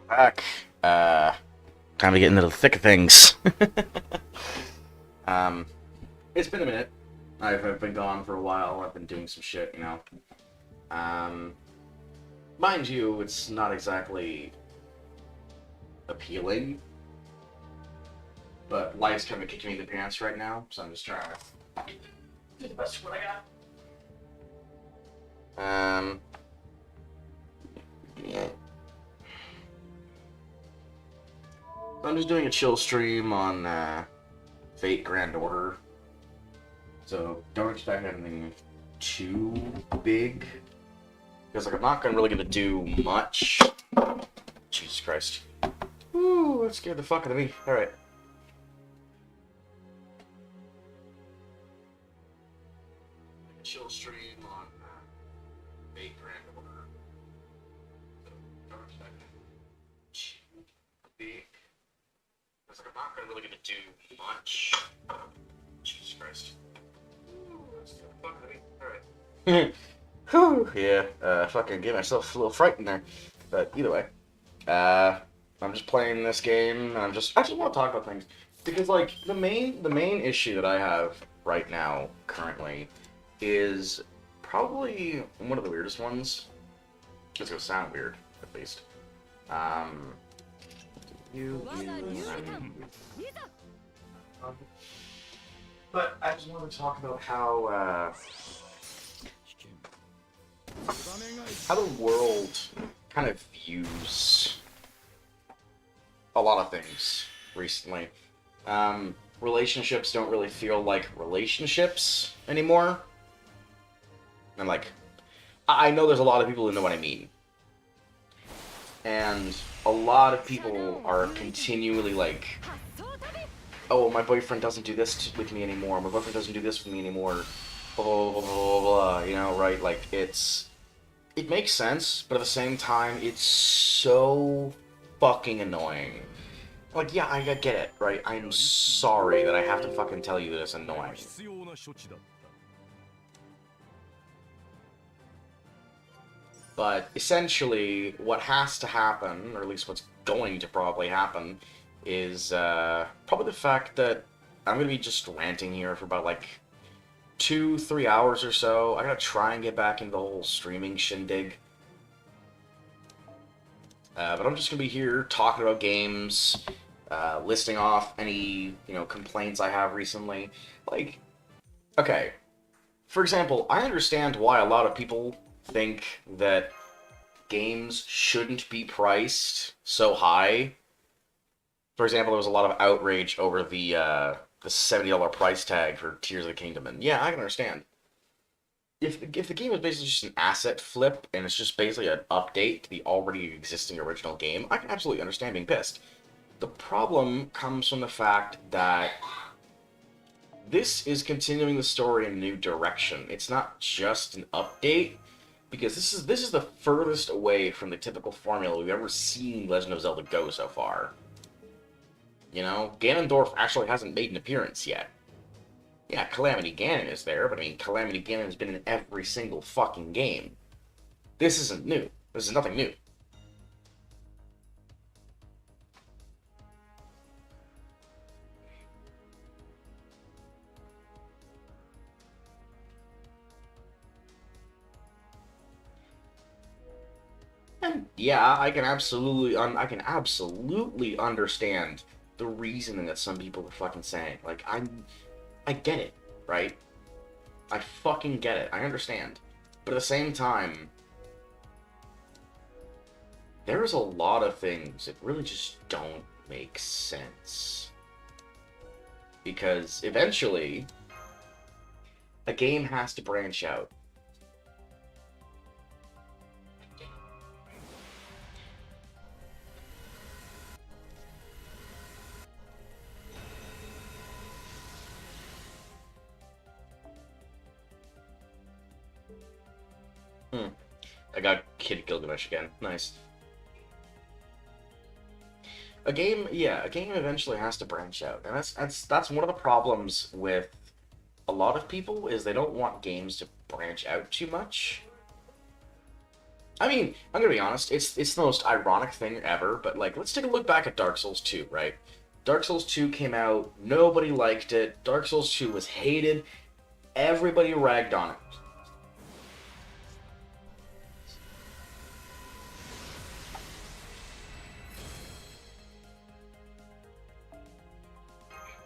Back. Time to get into the thick of things. um, it's been a minute. I've been gone for a while. I've been doing some shit, you know. Mind you, it's not exactly appealing, but life's kind of kicking me in the pants right now, so I'm just trying to do the best of what I got. Yeah. I'm just doing a chill stream on Fate Grand Order, so don't expect anything too big, because like I'm not really gonna do much. Jesus Christ! Ooh, that scared the fuck out of me. All right. Chill stream on Fate Grand Order, so don't expect anything too big. It's like I'm not really gonna do much. Jesus Christ. Alright. Whew, yeah, fucking get myself a little frightened there. But either way, I'm just playing this game, and I just want to talk about things. Because, like, the main issue that I have right now, currently, is probably one of the weirdest ones. It's gonna sound weird, at least. But I just wanted to talk about how the world kind of views a lot of things recently. Relationships don't really feel like relationships anymore. And like, I know there's a lot of people who know what I mean. And a lot of people are continually like, oh, my boyfriend doesn't do this with me anymore, my boyfriend doesn't do this with me anymore, blah, blah, blah, blah, blah, blah, you know, right? Like, it makes sense, but at the same time, it's so fucking annoying. Like, yeah, I get it, right? I'm sorry that I have to fucking tell you that it's annoying. But essentially, what has to happen, or at least what's going to probably happen, is probably the fact that I'm going to be just ranting here for about like 2-3 hours or so. I gotta try and get back into the whole streaming shindig. But I'm just going to be here talking about games, listing off any, complaints I have recently. Like, okay, for example, I understand why a lot of people think that games shouldn't be priced so high. For example, there was a lot of outrage over the $70 price tag for Tears of the Kingdom, and yeah, I can understand. If the game is basically just an asset flip, and it's just basically an update to the already existing original game, I can absolutely understand being pissed. The problem comes from the fact that this is continuing the story in a new direction. It's not just an update, because this is the furthest away from the typical formula we've ever seen Legend of Zelda go so far. You know, Ganondorf actually hasn't made an appearance yet. Yeah, Calamity Ganon is there, but I mean, Calamity Ganon has been in every single fucking game. This isn't new. This is nothing new. And yeah, I can absolutely understand the reasoning that some people are fucking saying. Like, I get it, right? I fucking get it. I understand. But at the same time, there's a lot of things that really just don't make sense. Because eventually, a game has to branch out. I got Kid Gilgamesh again. Nice. A game eventually has to branch out, and that's one of the problems with a lot of people is they don't want games to branch out too much. I mean, I'm gonna be honest. It's the most ironic thing ever. But like, let's take a look back at Dark Souls 2, right? Dark Souls 2 came out. Nobody liked it. Dark Souls 2 was hated. Everybody ragged on it.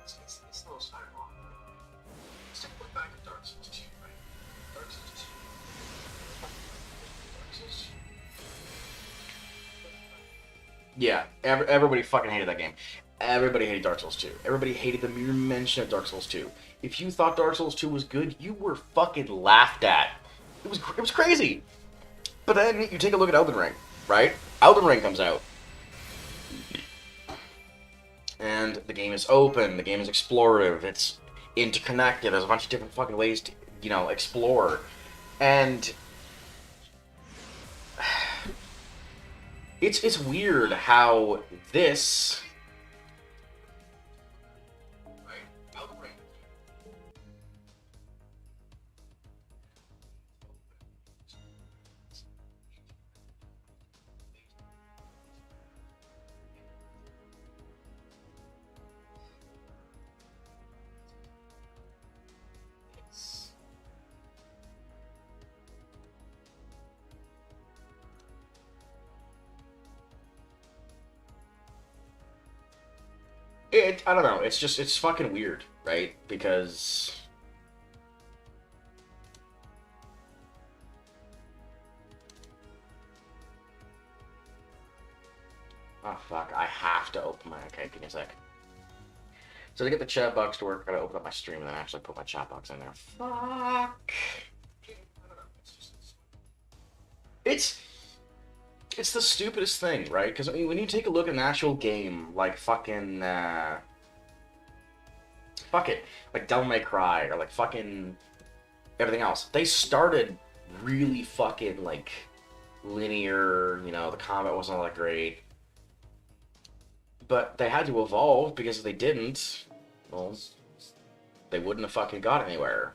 It's the most ironic. Let's take a look back at Dark Souls 2, right? Dark Souls 2. Dark Souls 2. Yeah, everybody fucking hated that game. Everybody hated Dark Souls 2. Everybody hated the mere mention of Dark Souls 2. If you thought Dark Souls 2 was good, you were fucking laughed at. It was crazy. But then you take a look at Elden Ring, right? Elden Ring comes out, and the game is open. The game is explorative. It's interconnected. There's a bunch of different fucking ways to, explore. And it's weird how this. Right? Elden Ring. I don't know. It's fucking weird, right? Because oh fuck, I have to open my okay. Give me a sec. So to get the chat box to work, I gotta open up my stream and then actually put my chat box in there. Fuck. It's it's the stupidest thing, right? Because I mean, when you take a look at an actual game like fucking fuck it, like Devil May Cry or like fucking everything else, they started really fucking like linear. The combat wasn't all that great, but they had to evolve because if they didn't, well, they wouldn't have fucking got anywhere.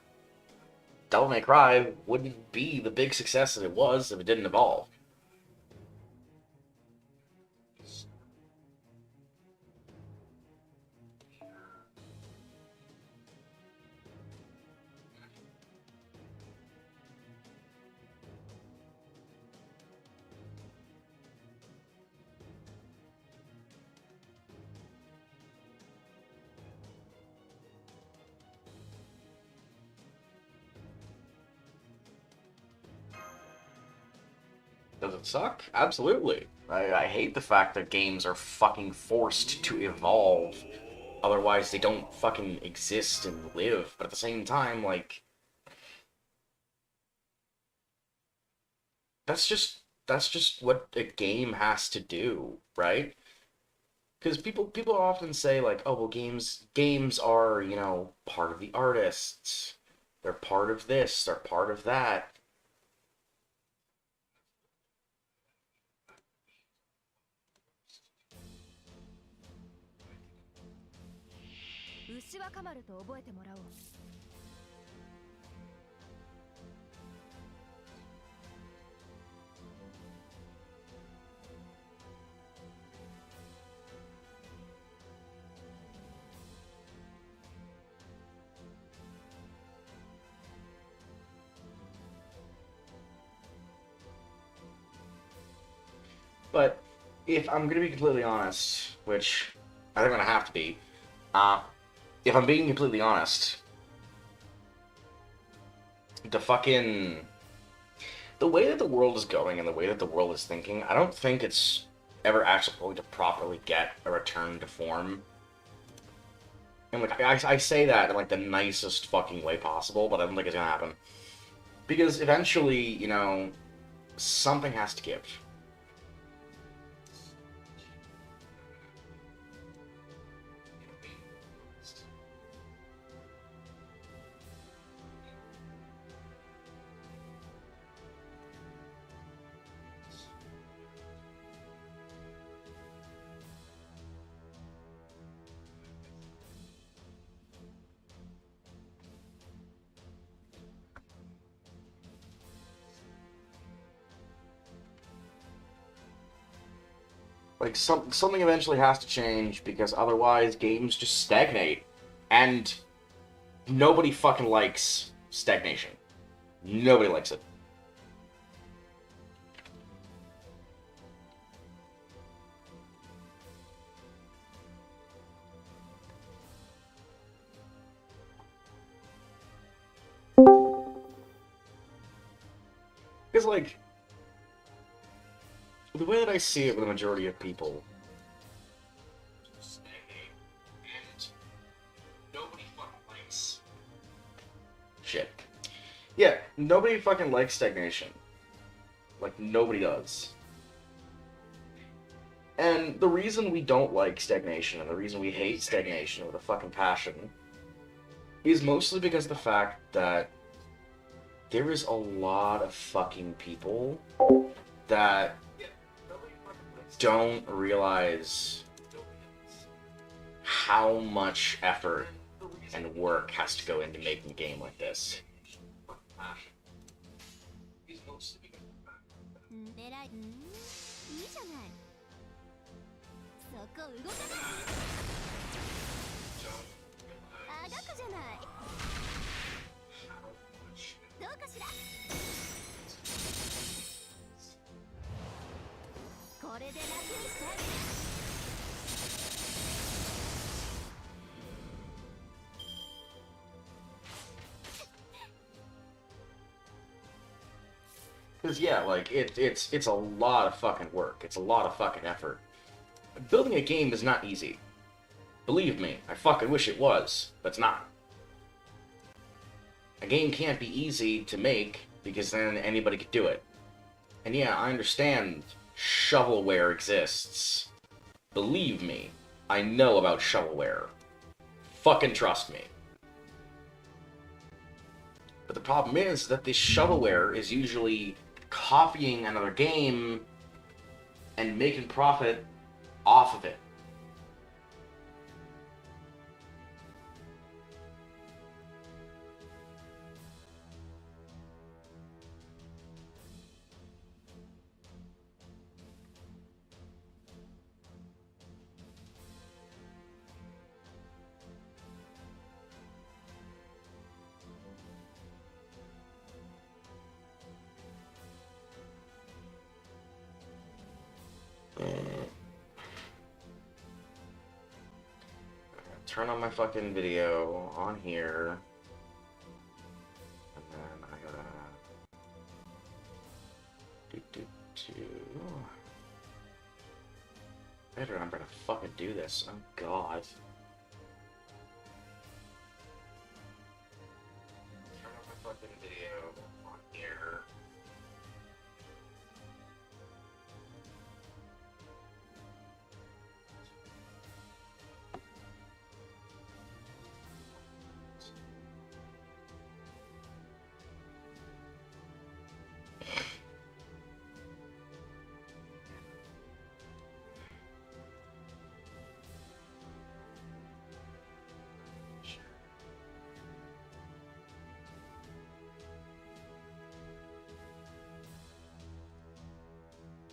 Devil May Cry wouldn't be the big success that it was if it didn't evolve. Does it suck? Absolutely. I hate the fact that games are fucking forced to evolve. Otherwise, they don't fucking exist and live. But at the same time, like, that's just what a game has to do, right? Because people often say like, oh well, games are part of the artists. They're part of this. They're part of that. 牛若丸と覚えてもらおう。But if I'm gonna be completely honest, which I think I'm gonna have to be, uh, if I'm being completely honest, the fucking the way that the world is going and the way that the world is thinking, I don't think it's ever actually going to properly get a return to form. And like I say that in like the nicest fucking way possible, but I don't think it's gonna happen because eventually, something has to give. Like, something eventually has to change, because otherwise games just stagnate. And nobody fucking likes stagnation. Nobody likes it. Because, like, the way that I see it with the majority of people, and nobody fucking likes shit. Yeah, nobody fucking likes stagnation. Like, nobody does. And the reason we don't like stagnation, and the reason we hate stagnation with a fucking passion, is mostly because of the fact that there is a lot of fucking people that don't realize how much effort and work has to go into making a game like this. 偉い、いいじゃない。そこ動かない。あがくじゃない。どうかしら。これで楽にしてあげる。Because, yeah, like, it's a lot of fucking work. It's a lot of fucking effort. Building a game is not easy. Believe me, I fucking wish it was, but it's not. A game can't be easy to make, because then anybody could do it. And yeah, I understand shovelware exists. Believe me, I know about shovelware. Fucking trust me. But the problem is that this shovelware is usually copying another game and making profit off of it. Turn on my fucking video on here. And then I gotta better remember to fucking do this. Oh god. Turn on my fucking video on here.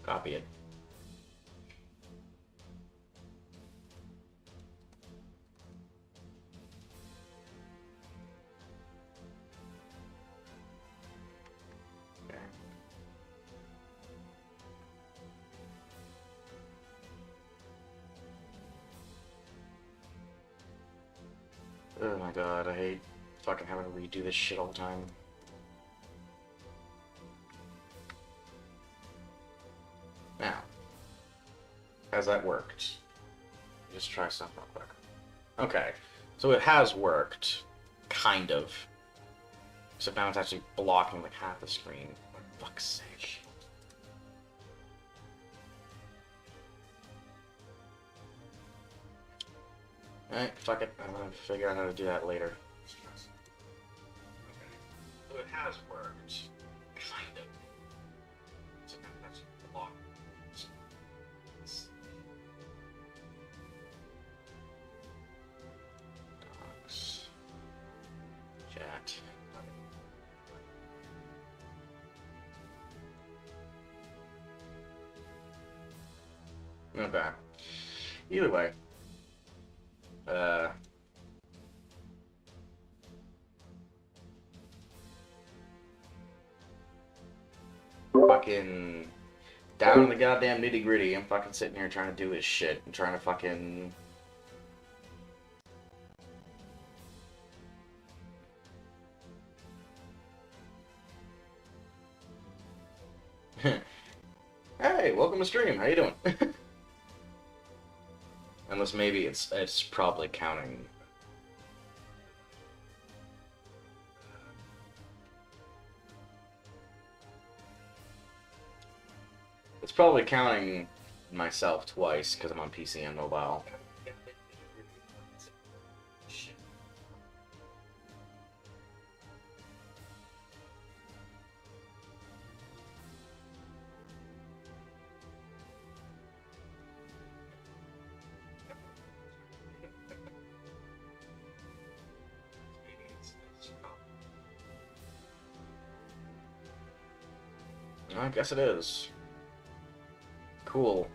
Copy it. Okay. Oh my god, I hate fucking having to redo this shit all the time. Now, has that worked? Just try something real quick. Okay, so it has worked, kind of. Except now it's actually blocking like half the screen. For fuck's sake. Alright, fuck it. I'm gonna figure out how to do that later. Okay, so it has worked, kind of. So now it's actually blocking. Docs. Chat. Okay. Either way. Uh. Fucking down in the goddamn nitty gritty. I'm fucking sitting here trying to do his shit and trying to fucking. Hey, welcome to stream. How you doing? Unless maybe it's probably counting. It's probably counting myself twice because I'm on PC and mobile. I guess it is. Cool.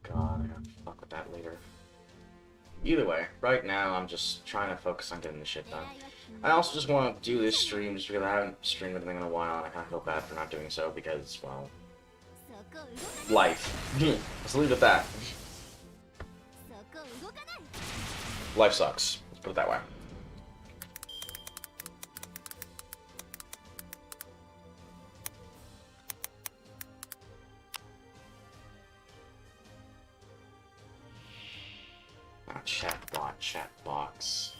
God, I gotta fuck with that later. Either way, right now I'm just trying to focus on getting this shit done. I also just want to do this stream just because I haven't streamed anything in a while and I kind of feel bad for not doing so because, well, life. Let's leave it at that. Life sucks. Let's put it that way. Not chatbot, chat box.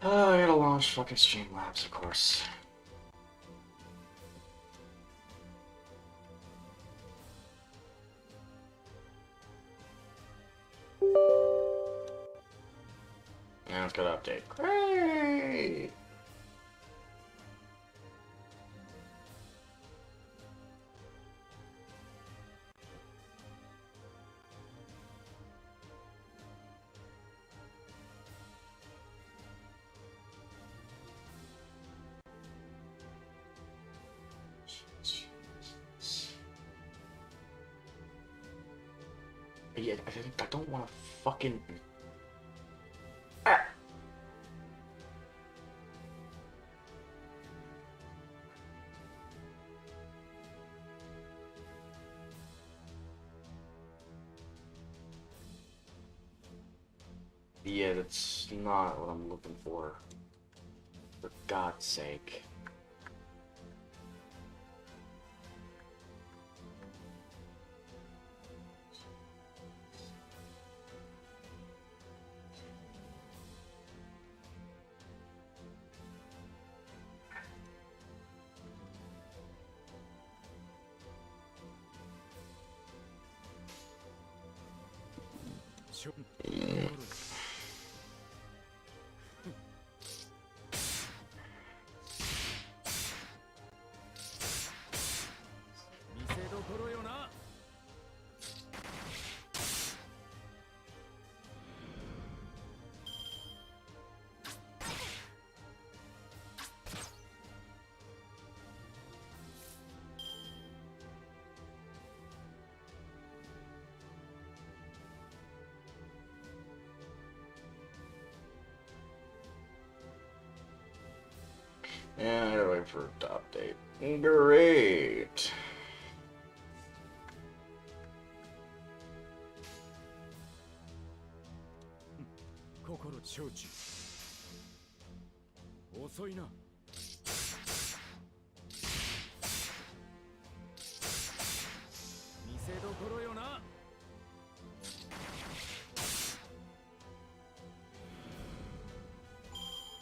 I gotta launch fucking Streamlabs, of course. Now it's gotta update. Great! Yeah, I don't want to fucking... Ah. Yeah, that's not what I'm looking for. For God's sake. And I gotta wait for it to update. Great. 心承知。遅いな。